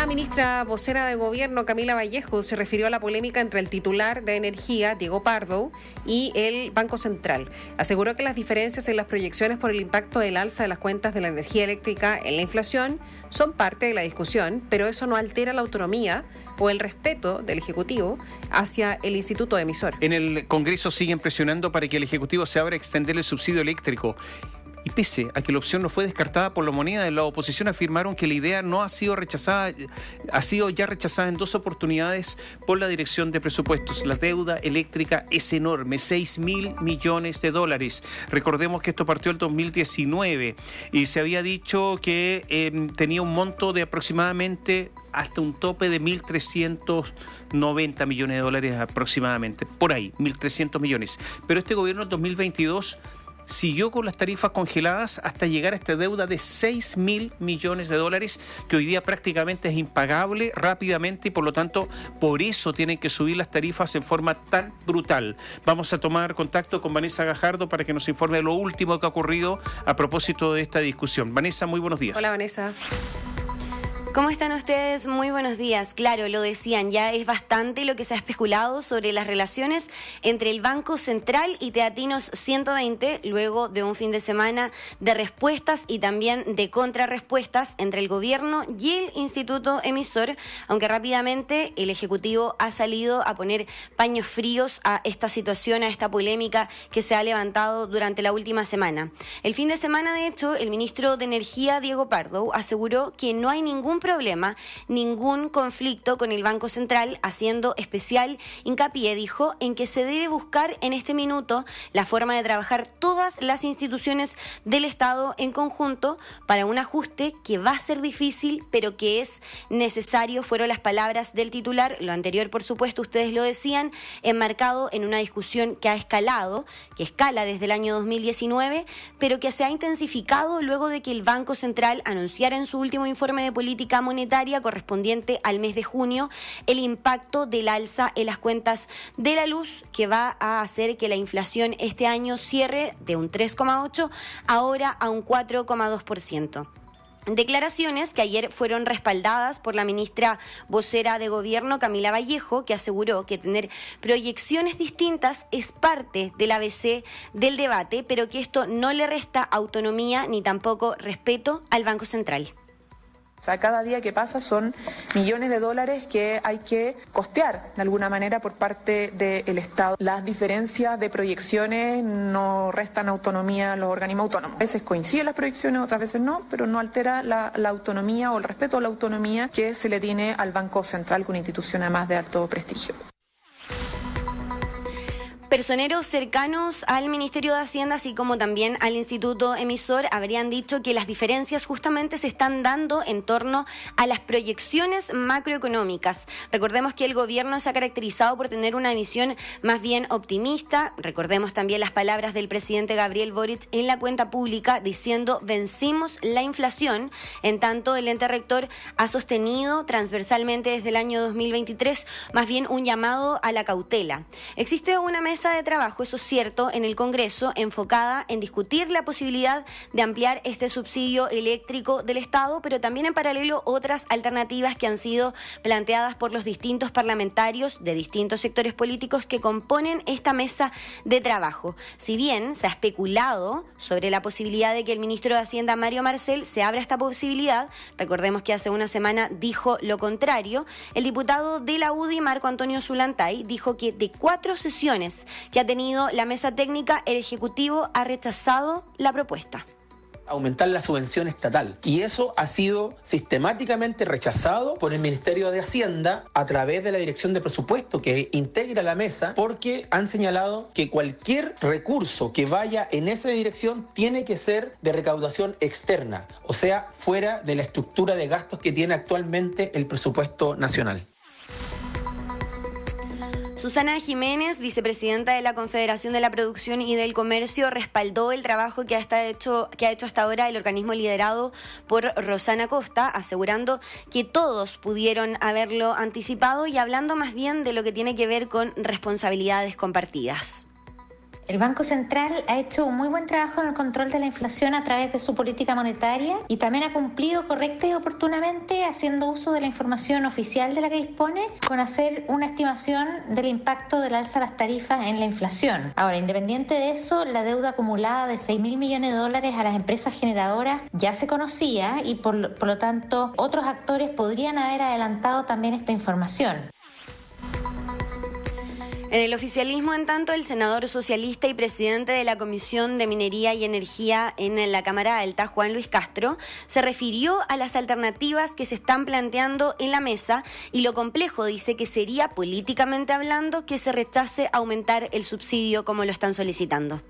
La ministra vocera de Gobierno, Camila Vallejo, se refirió a la polémica entre el titular de Energía, Diego Pardo, y el Banco Central. Aseguró que las diferencias en las proyecciones por el impacto del alza de las cuentas de la energía eléctrica en la inflación son parte de la discusión, pero eso no altera la autonomía o el respeto del Ejecutivo hacia el Instituto Emisor. En el Congreso siguen presionando para que el Ejecutivo se abra a extender el subsidio eléctrico. Y pese a que la opción no fue descartada por la moneda, la oposición afirmaron que la idea no ha sido rechazada, ha sido ya rechazada en 2 oportunidades por la Dirección de Presupuestos. La deuda eléctrica es enorme, $6.000 millones. Recordemos que esto partió el 2019 y se había dicho que tenía un monto de aproximadamente hasta un tope de $1.390 millones aproximadamente, por ahí, 1.300 millones. Pero este gobierno en 2022 siguió con las tarifas congeladas hasta llegar a esta deuda de $6.000 millones, que hoy día prácticamente es impagable rápidamente y por lo tanto por eso tienen que subir las tarifas en forma tan brutal. Vamos a tomar contacto con Vanessa Gajardo para que nos informe de lo último que ha ocurrido a propósito de esta discusión. Vanessa, muy buenos días. Hola, Vanessa. ¿Cómo están ustedes? Muy buenos días. Claro, lo decían, ya es bastante lo que se ha especulado sobre las relaciones entre el Banco Central y Teatinos 120, luego de un fin de semana de respuestas y también de contrarrespuestas entre el gobierno y el Instituto Emisor, aunque rápidamente el Ejecutivo ha salido a poner paños fríos a esta situación, a esta polémica que se ha levantado durante la última semana. El fin de semana, de hecho, el ministro de Energía, Diego Pardo, aseguró que no hay ningún problema, ningún conflicto con el Banco Central, haciendo especial hincapié, dijo, en que se debe buscar en este minuto la forma de trabajar todas las instituciones del Estado en conjunto para un ajuste que va a ser difícil, pero que es necesario, fueron las palabras del titular. Lo anterior, por supuesto, ustedes lo decían, enmarcado en una discusión que ha escalado, que escala desde el año 2019, pero que se ha intensificado luego de que el Banco Central anunciara en su último informe de política monetaria correspondiente al mes de junio el impacto del alza en las cuentas de la luz, que va a hacer que la inflación este año cierre de un 3,8% ahora a un 4,2%. Declaraciones que ayer fueron respaldadas por la ministra vocera de Gobierno, Camila Vallejo, que aseguró que tener proyecciones distintas es parte del ABC del debate, pero que esto no le resta autonomía ni tampoco respeto al Banco Central. O sea, cada día que pasa son millones de dólares que hay que costear de alguna manera por parte del Estado. Las diferencias de proyecciones no restan autonomía a los organismos autónomos. A veces coinciden las proyecciones, otras veces no, pero no altera la autonomía o el respeto a la autonomía que se le tiene al Banco Central, una institución además de alto prestigio. Personeros cercanos al Ministerio de Hacienda, así como también al Instituto Emisor, habrían dicho que las diferencias justamente se están dando en torno a las proyecciones macroeconómicas. Recordemos que el gobierno se ha caracterizado por tener una visión más bien optimista. Recordemos también las palabras del presidente Gabriel Boric en la cuenta pública diciendo vencimos la inflación. En tanto, el ente rector ha sostenido transversalmente desde el año 2023 más bien un llamado a la cautela. Existe una mesa de trabajo, eso es cierto, en el Congreso, enfocada en discutir la posibilidad de ampliar este subsidio eléctrico del Estado, pero también en paralelo otras alternativas que han sido planteadas por los distintos parlamentarios de distintos sectores políticos que componen esta mesa de trabajo. Si bien se ha especulado sobre la posibilidad de que el ministro de Hacienda, Mario Marcel, se abra esta posibilidad, recordemos que hace una semana dijo lo contrario, el diputado de la UDI, Marco Antonio Zulantay, dijo que de 4 sesiones que ha tenido la mesa técnica, el Ejecutivo ha rechazado la propuesta. Aumentar la subvención estatal. Y eso ha sido sistemáticamente rechazado por el Ministerio de Hacienda a través de la Dirección de Presupuesto que integra la mesa, porque han señalado que cualquier recurso que vaya en esa dirección tiene que ser de recaudación externa, o sea, fuera de la estructura de gastos que tiene actualmente el presupuesto nacional. Susana Jiménez, vicepresidenta de la Confederación de la Producción y del Comercio, respaldó el trabajo que ha hecho hasta ahora el organismo liderado por Rosana Costa, asegurando que todos pudieron haberlo anticipado y hablando más bien de lo que tiene que ver con responsabilidades compartidas. El Banco Central ha hecho un muy buen trabajo en el control de la inflación a través de su política monetaria y también ha cumplido correcta y oportunamente haciendo uso de la información oficial de la que dispone con hacer una estimación del impacto del alza de las tarifas en la inflación. Ahora, independiente de eso, la deuda acumulada de 6.000 millones de dólares a las empresas generadoras ya se conocía y por lo tanto otros actores podrían haber adelantado también esta información. En el oficialismo, en tanto, el senador socialista y presidente de la Comisión de Minería y Energía en la Cámara Alta, Juan Luis Castro, se refirió a las alternativas que se están planteando en la mesa y lo complejo, dice, que sería, políticamente hablando, que se rechace aumentar el subsidio como lo están solicitando.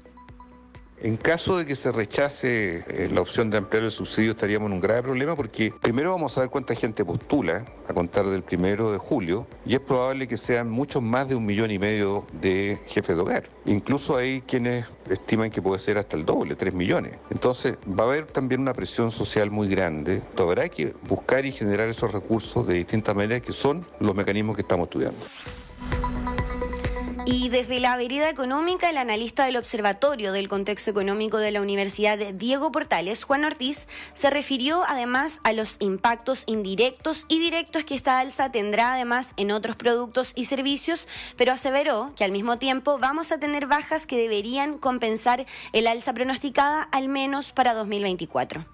En caso de que se rechace la opción de ampliar el subsidio, estaríamos en un grave problema porque primero vamos a ver cuánta gente postula a contar del 1 de julio y es probable que sean muchos más de 1,5 millones de jefes de hogar. Incluso hay quienes estiman que puede ser hasta el doble, 3 millones. Entonces va a haber también una presión social muy grande. Habrá que buscar y generar esos recursos de distintas maneras que son los mecanismos que estamos estudiando. Y desde la vereda económica, el analista del Observatorio del Contexto Económico de la Universidad Diego Portales, Juan Ortiz, se refirió además a los impactos indirectos y directos que esta alza tendrá además en otros productos y servicios, pero aseveró que al mismo tiempo vamos a tener bajas que deberían compensar el alza pronosticada al menos para 2024.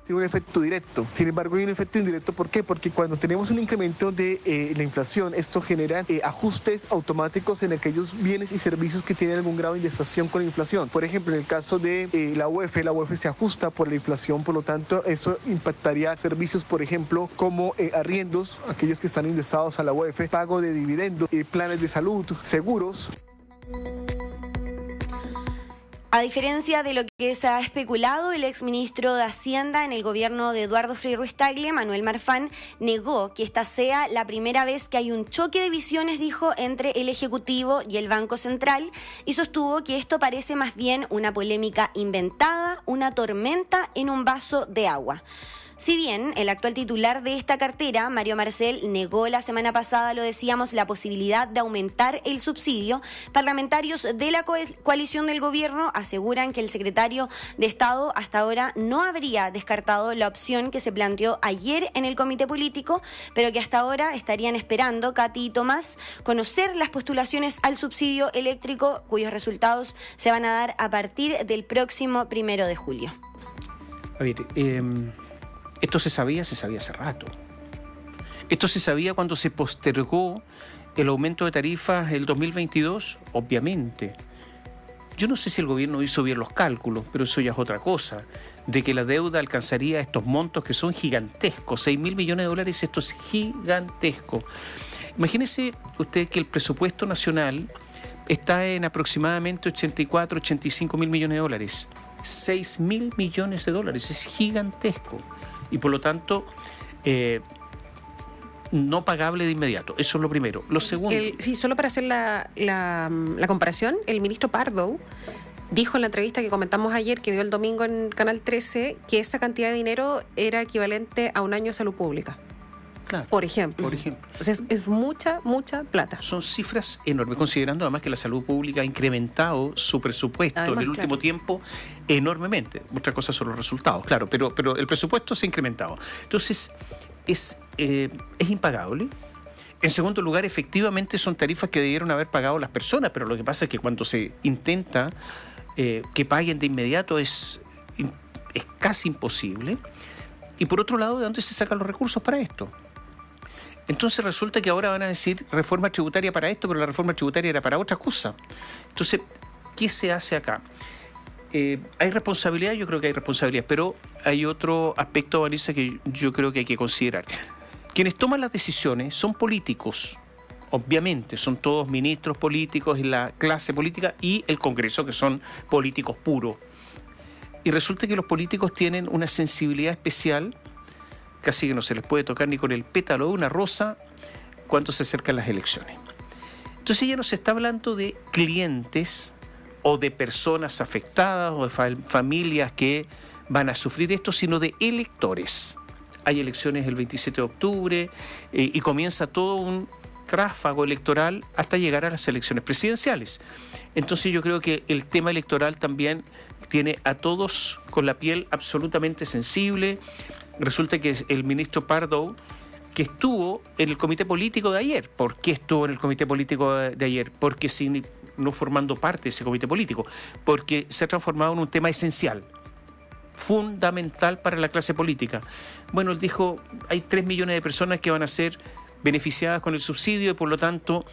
Tiene un efecto directo. Sin embargo, hay un efecto indirecto. ¿Por qué? Porque cuando tenemos un incremento de la inflación, esto genera ajustes automáticos en aquellos bienes y servicios que tienen algún grado de indexación con la inflación. Por ejemplo, en el caso de la UEF se ajusta por la inflación, por lo tanto, eso impactaría servicios, por ejemplo, como arriendos, aquellos que están indexados a la UEF, pago de dividendos, planes de salud, seguros. A diferencia de lo que se ha especulado, el exministro de Hacienda en el gobierno de Eduardo Frei Ruiz-Tagle, Manuel Marfan, negó que esta sea la primera vez que hay un choque de visiones, dijo, entre el Ejecutivo y el Banco Central, y sostuvo que esto parece más bien una polémica inventada, una tormenta en un vaso de agua. Si bien el actual titular de esta cartera, Mario Marcel, negó la semana pasada, lo decíamos, la posibilidad de aumentar el subsidio, parlamentarios de la coalición del gobierno aseguran que el secretario de Estado hasta ahora no habría descartado la opción que se planteó ayer en el comité político, pero que hasta ahora estarían esperando, Katy y Tomás, conocer las postulaciones al subsidio eléctrico, cuyos resultados se van a dar a partir del próximo 1 de julio. A ver, esto se sabía hace rato. Esto se sabía cuando se postergó el aumento de tarifas el 2022, obviamente. Yo no sé si el gobierno hizo bien los cálculos, pero eso ya es otra cosa, de que la deuda alcanzaría estos montos que son gigantescos, 6.000 millones de dólares, esto es gigantesco. Imagínese usted que el presupuesto nacional está en aproximadamente 84, 85 mil millones de dólares. 6.000 millones de dólares, es gigantesco. Y por lo tanto, no pagable de inmediato. Eso es lo primero. Lo segundo... Sí, solo para hacer la comparación, el ministro Pardo dijo en la entrevista que comentamos ayer, que dio el domingo en Canal 13, que esa cantidad de dinero era equivalente a un año de salud pública. Claro, por ejemplo. O sea, es mucha plata. Son cifras enormes, considerando además que la salud pública ha incrementado su presupuesto además, en el último tiempo enormemente. Otra cosa son los resultados, claro, pero el presupuesto se ha incrementado. Entonces, es impagable. En segundo lugar, efectivamente son tarifas que debieron haber pagado las personas, pero lo que pasa es que cuando se intenta que paguen de inmediato es casi imposible. Y por otro lado, ¿de dónde se sacan los recursos para esto? Entonces resulta que ahora van a decir reforma tributaria para esto, pero la reforma tributaria era para otra cosa. Entonces, ¿qué se hace acá? ¿Hay responsabilidad? Yo creo que hay responsabilidad, pero hay otro aspecto, Vanessa, que yo creo que hay que considerar. Quienes toman las decisiones son políticos, obviamente, son todos ministros políticos y la clase política y el Congreso, que son políticos puros. Y resulta que los políticos tienen una sensibilidad especial, casi que no se les puede tocar ni con el pétalo de una rosa cuando se acercan las elecciones. Entonces ya no se está hablando de clientes o de personas afectadas o de familias que van a sufrir esto, sino de electores. Hay elecciones el 27 de octubre y comienza todo tráfago electoral hasta llegar a las elecciones presidenciales. Entonces yo creo que el tema electoral también tiene a todos con la piel absolutamente sensible. Resulta que el ministro Pardo, que estuvo en el comité político de ayer. ¿Por qué estuvo en el comité político de ayer? Porque no formando parte de ese comité político, porque se ha transformado en un tema esencial, fundamental para la clase política. Bueno, él dijo, hay 3 millones de personas que van a ser beneficiadas con el subsidio y por lo tanto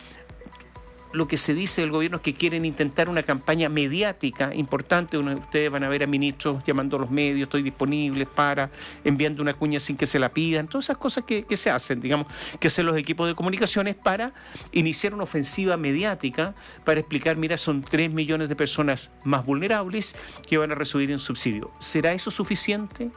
lo que se dice del gobierno es que quieren intentar una campaña mediática importante. Ustedes van a ver a ministros llamando a los medios, estoy disponible para, enviando una cuña sin que se la pidan, todas esas cosas que se hacen, digamos, que hacen los equipos de comunicaciones para iniciar una ofensiva mediática para explicar, mira, son 3 millones de personas más vulnerables que van a recibir un subsidio. ¿Será eso suficiente?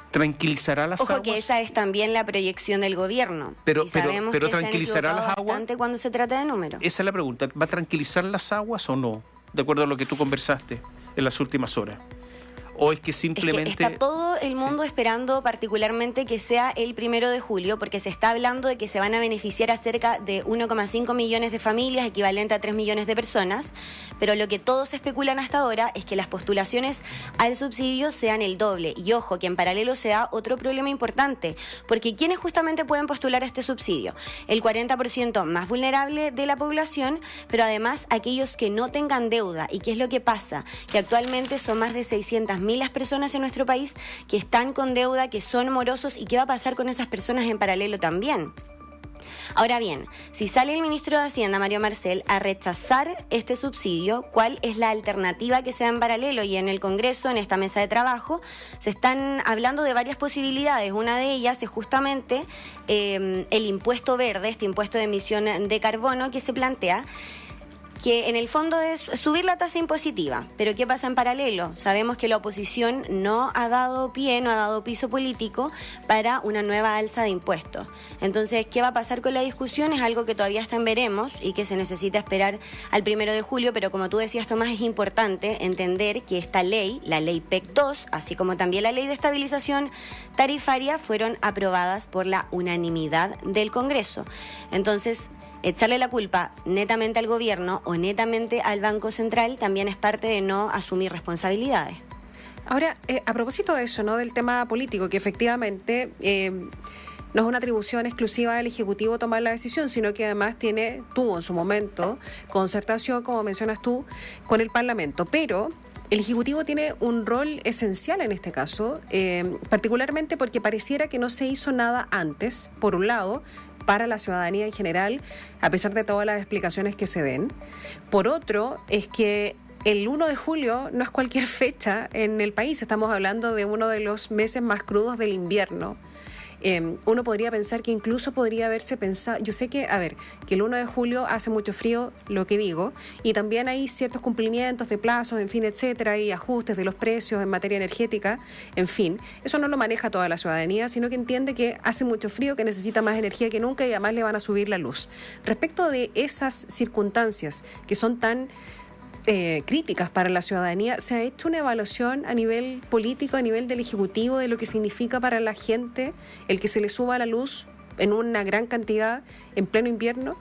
¿Tranquilizará las aguas? Ojo que esa es también la proyección del gobierno. Pero que ¿tranquilizará las aguas? Bastante cuando se trata de números. Esa es la pregunta. ¿Va a tranquilizar las aguas o no? De acuerdo a lo que tú conversaste en las últimas horas. ¿O es que simplemente...? Es que está todo el mundo esperando particularmente que sea el 1 de julio, porque se está hablando de que se van a beneficiar a cerca de 1,5 millones de familias, equivalente a 3 millones de personas, pero lo que todos especulan hasta ahora es que las postulaciones al subsidio sean el doble. Y ojo, que en paralelo se da otro problema importante, porque ¿quiénes justamente pueden postular a este subsidio? El 40% más vulnerable de la población, pero además aquellos que no tengan deuda. ¿Y qué es lo que pasa? Que actualmente son más de 600.000 las personas en nuestro país que están con deuda, que son morosos, y qué va a pasar con esas personas en paralelo también. Ahora bien, si sale el ministro de Hacienda, Mario Marcel, a rechazar este subsidio, ¿cuál es la alternativa que se da en paralelo? Y en el Congreso, en esta mesa de trabajo, se están hablando de varias posibilidades. Una de ellas es justamente el impuesto verde, este impuesto de emisión de carbono que se plantea, que en el fondo es subir la tasa impositiva. Pero ¿qué pasa en paralelo? Sabemos que la oposición no ha dado pie, no ha dado piso político para una nueva alza de impuestos. Entonces, ¿qué va a pasar con la discusión? Es algo que todavía está en veremos y que se necesita esperar al 1 de julio, pero como tú decías, Tomás, es importante entender que esta ley, la ley PEC 2, así como también la ley de estabilización tarifaria, fueron aprobadas por la unanimidad del Congreso. Entonces, echarle la culpa netamente al gobierno o netamente al Banco Central también es parte de no asumir responsabilidades. Ahora, a propósito de eso, ¿no? Del tema político, que efectivamente no es una atribución exclusiva del Ejecutivo tomar la decisión, sino que además tuvo en su momento concertación, como mencionas tú, con el Parlamento. Pero el Ejecutivo tiene un rol esencial en este caso, particularmente porque pareciera que no se hizo nada antes, por un lado, para la ciudadanía en general, a pesar de todas las explicaciones que se den. Por otro, es que el 1 de julio no es cualquier fecha en el país. Estamos hablando de uno de los meses más crudos del invierno. Uno podría pensar que incluso podría haberse pensado, yo sé que el 1 de julio hace mucho frío, lo que digo, y también hay ciertos cumplimientos de plazos, en fin, etcétera, y ajustes de los precios en materia energética, en fin, eso no lo maneja toda la ciudadanía, sino que entiende que hace mucho frío, que necesita más energía que nunca y además le van a subir la luz. Respecto de esas circunstancias que son tan críticas para la ciudadanía, ¿se ha hecho una evaluación a nivel político, a nivel del Ejecutivo, de lo que significa para la gente el que se le suba la luz en una gran cantidad en pleno invierno?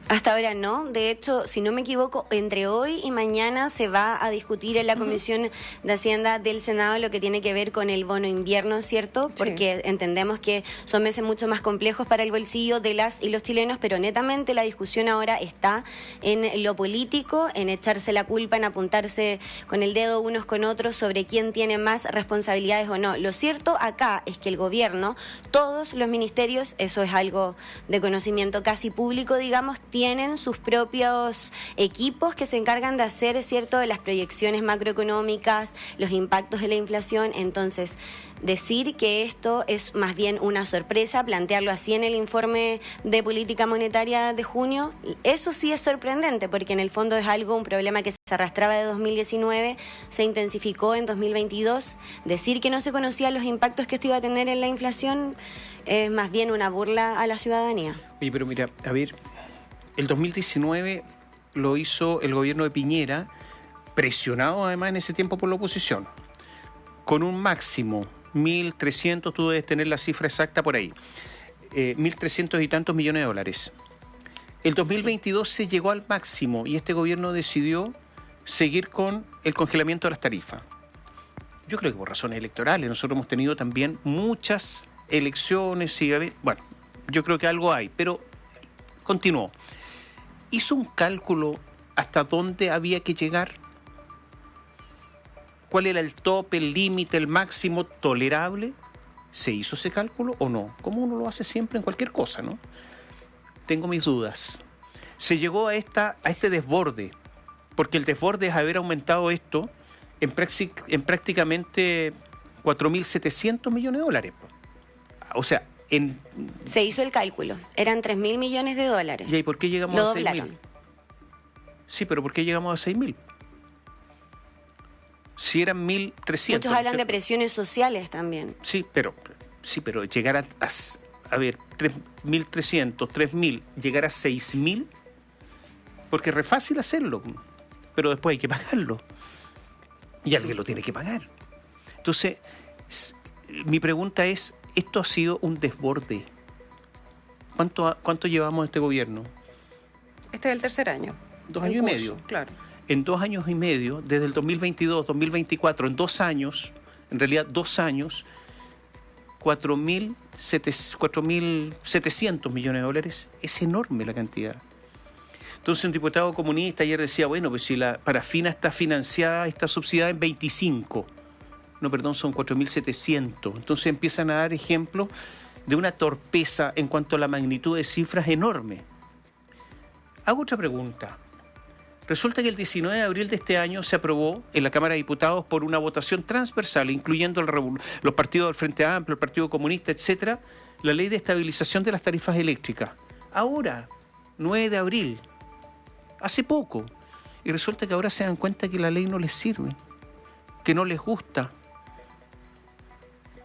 Hasta ahora no. De hecho, si no me equivoco, entre hoy y mañana se va a discutir en la Comisión de Hacienda del Senado lo que tiene que ver con el bono invierno, ¿cierto? Porque entendemos que son meses mucho más complejos para el bolsillo de las y los chilenos, pero netamente la discusión ahora está en lo político, en echarse la culpa, en apuntarse con el dedo unos con otros sobre quién tiene más responsabilidades o no. Lo cierto acá es que el gobierno, todos los ministerios, eso es algo de conocimiento casi público, digamos, tienen sus propios equipos que se encargan de hacer, ¿cierto?, de las proyecciones macroeconómicas, los impactos de la inflación. Entonces, decir que esto es más bien una sorpresa, plantearlo así en el informe de política monetaria de junio, eso sí es sorprendente, porque en el fondo es un problema que se arrastraba de 2019, se intensificó en 2022. Decir que no se conocían los impactos que esto iba a tener en la inflación es más bien una burla a la ciudadanía. Oye, pero mira, a ver, el 2019 lo hizo el gobierno de Piñera, presionado además en ese tiempo por la oposición, con un máximo 1.300, tú debes tener la cifra exacta por ahí, 1.300 y tantos millones de dólares. El 2022 se llegó al máximo y este gobierno decidió seguir con el congelamiento de las tarifas. Yo creo que por razones electorales. Nosotros hemos tenido también muchas elecciones y, bueno, yo creo que algo hay, pero continuó. ¿Hizo un cálculo hasta dónde había que llegar? ¿Cuál era el tope, el límite, el máximo tolerable? ¿Se hizo ese cálculo o no? Como uno lo hace siempre en cualquier cosa, ¿no? Tengo mis dudas. Se llegó a este desborde, porque el desborde es haber aumentado esto en prácticamente 4.700 millones de dólares. O sea, se hizo el cálculo. Eran 3.000 millones de dólares. ¿Y por qué llegamos a 6.000? Sí, pero ¿por qué llegamos a 6.000? Si eran 1.300. Muchos hablan de presiones sociales también. Sí, pero llegar a ver, 3.300, 3.000, llegar a 6.000, porque es re fácil hacerlo, pero después hay que pagarlo. Y alguien lo tiene que pagar. Entonces, mi pregunta es, ¿esto ha sido un desborde? ¿Cuánto llevamos este gobierno? Este es el tercer año. 2 años y medio. Claro. En 2 años y medio, desde el 2022, 2024, en 2 años, en realidad 2 años, 4.700 millones de dólares, es enorme la cantidad. Entonces un diputado comunista ayer decía, bueno, pues si la parafina está financiada, está subsidiada en 25. No, perdón, son 4.700. Entonces empiezan a dar ejemplos de una torpeza en cuanto a la magnitud de cifras enorme. Hago otra pregunta. Resulta que el 19 de abril de este año se aprobó en la Cámara de Diputados por una votación transversal, incluyendo los partidos del Frente Amplio, el Partido Comunista, etcétera, la Ley de Estabilización de las Tarifas Eléctricas. Ahora, 9 de abril, hace poco. Y resulta que ahora se dan cuenta que la ley no les sirve, que no les gusta.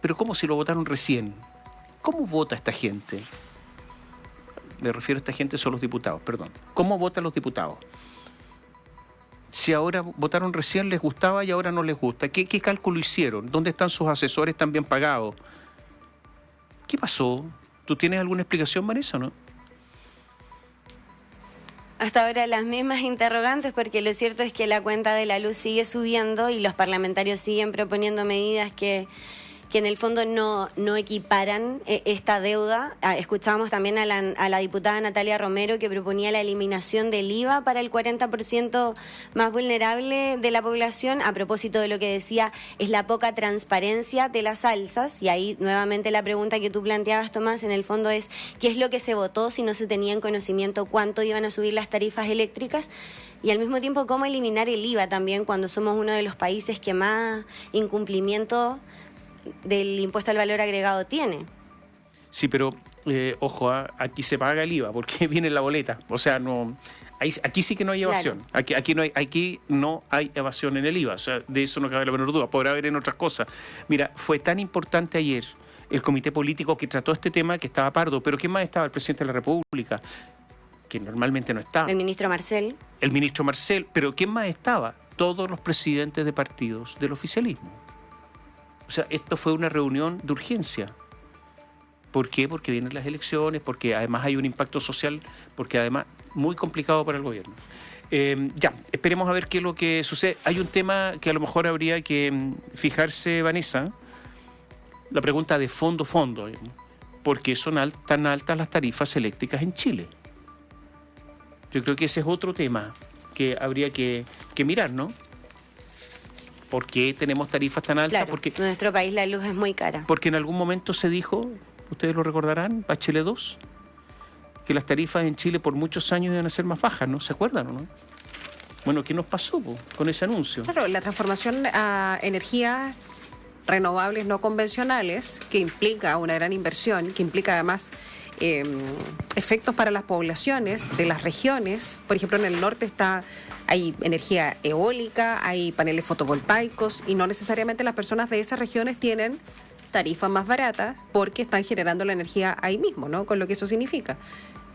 Pero ¿cómo si lo votaron recién? ¿Cómo vota esta gente? Me refiero a esta gente, son los diputados, perdón. ¿Cómo votan los diputados? Si ahora votaron recién, les gustaba y ahora no les gusta. ¿Qué cálculo hicieron? ¿Dónde están sus asesores tan bien pagados? ¿Qué pasó? ¿Tú tienes alguna explicación, Vanessa, o no? Hasta ahora las mismas interrogantes, porque lo cierto es que la cuenta de la luz sigue subiendo y los parlamentarios siguen proponiendo medidas que en el fondo no equiparan esta deuda. Escuchábamos también a la diputada Natalia Romero, que proponía la eliminación del IVA para el 40% más vulnerable de la población, a propósito de lo que decía es la poca transparencia de las alzas. Y ahí nuevamente la pregunta que tú planteabas, Tomás, en el fondo es ¿qué es lo que se votó si no se tenía en conocimiento cuánto iban a subir las tarifas eléctricas? Y al mismo tiempo, ¿cómo eliminar el IVA también cuando somos uno de los países que más incumplimiento del impuesto al valor agregado tiene? Sí, pero ojo, aquí se paga el IVA porque viene en la boleta. O sea, no, aquí sí que no hay evasión. Claro. Aquí no hay evasión en el IVA. O sea, de eso no cabe la menor duda. Podrá haber en otras cosas. Mira, fue tan importante ayer el comité político que trató este tema que estaba Pardo. Pero ¿quién más estaba? El presidente de la República, que normalmente no está. El ministro Marcel. El ministro Marcel. Pero ¿quién más estaba? Todos los presidentes de partidos del oficialismo. O sea, esto fue una reunión de urgencia. ¿Por qué? Porque vienen las elecciones, porque además hay un impacto social, porque además muy complicado para el gobierno. Ya, esperemos a ver qué es lo que sucede. Hay un tema que a lo mejor habría que fijarse, Vanessa, la pregunta de fondo, ¿por qué son tan altas las tarifas eléctricas en Chile? Yo creo que ese es otro tema que habría que mirar, ¿no? ¿Por qué tenemos tarifas tan altas? Claro, porque en nuestro país la luz es muy cara. Porque en algún momento se dijo, ustedes lo recordarán, Bachelet 2, que las tarifas en Chile por muchos años iban a ser más bajas, ¿no? ¿Se acuerdan o no? Bueno, ¿qué nos pasó con ese anuncio? Claro, la transformación a energías renovables no convencionales, que implica una gran inversión, que implica además efectos para las poblaciones de las regiones. Por ejemplo, en el norte hay energía eólica, hay paneles fotovoltaicos y no necesariamente las personas de esas regiones tienen tarifas más baratas porque están generando la energía ahí mismo, ¿no? Con lo que eso significa.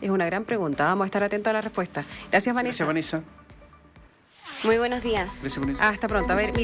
Es una gran pregunta. Vamos a estar atentos a la respuesta. Gracias, Vanessa. Gracias, Vanessa. Muy buenos días. Gracias, Vanessa. Hasta pronto. A ver,